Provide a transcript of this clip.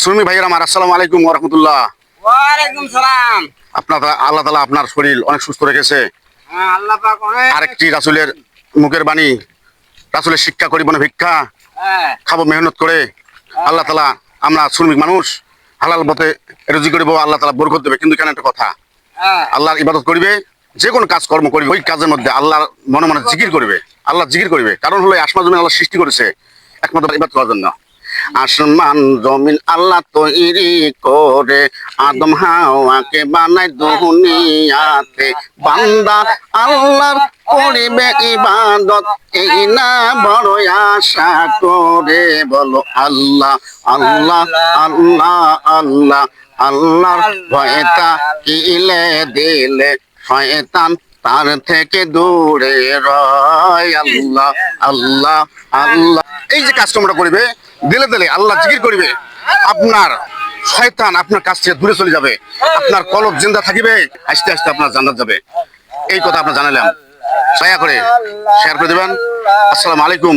শ্রমিক ভাইয়েরা আমার আসসালামু আলাইকুম ওয়া রাহমাতুল্লাহ। ওয়ালাইকুম সালাম। আল্লাহ তাআলা আপনার শরীর অনেক সুস্থ রেখেছে। হ্যাঁ, আল্লাহ পাক অনেক আরেকটি রাসূলের মুখের বাণী, রাসূলের শিক্ষা করিব না ভিক্ষা, হ্যাঁ খাবো মেহনত করে। আল্লাহ তাআলা আমরা শ্রমিক মানুষ, হালাল পথে রুজি করিব, আল্লাহ তাআলা বরকত দেবে। কিন্তু এখানে একটা কথা, হ্যাঁ আল্লাহর ইবাদত করিবে, যে কোনো কাজ কর্ম করিবে, ওই কাজের মধ্যে আল্লাহর মনে মনে জিকির করবে, আল্লাহ জিকির করবে। কারণ হলো এই আসমান জমিন আল্লাহ সৃষ্টি করেছে একমাত্র ইবাদত করার জন্য। আসমান জমিন আল্লাহ তৈরি করে, আদম হাওয়াকে বানায় দুনিয়াতে। বান্দা আল্লাহর করিবে ইবাদত, এই না বড় আশা করে। বলো আল্লাহ আল্লাহ আল্লাহ আল্লাহ। আল্লাহর ভয়টা কিলে দিলে শয়তান তার থেকে দূরে রয়। আল্লাহ আল্লাহ আল্লাহ, এই যে কাজকর্মটা করিবে, দিলে দিলে আল্লাহ জিকির করিবে, আপনার শয়তান আপনার কাছ থেকে দূরে চলে যাবে, আপনার কলব জিন্দা থাকিবে, আস্তে আস্তে আপনার জান্নাত যাবে। এই কথা আপনার জানালাম, দয়া করে শেয়ার করে দেবেন। আসসালামু আলাইকুম।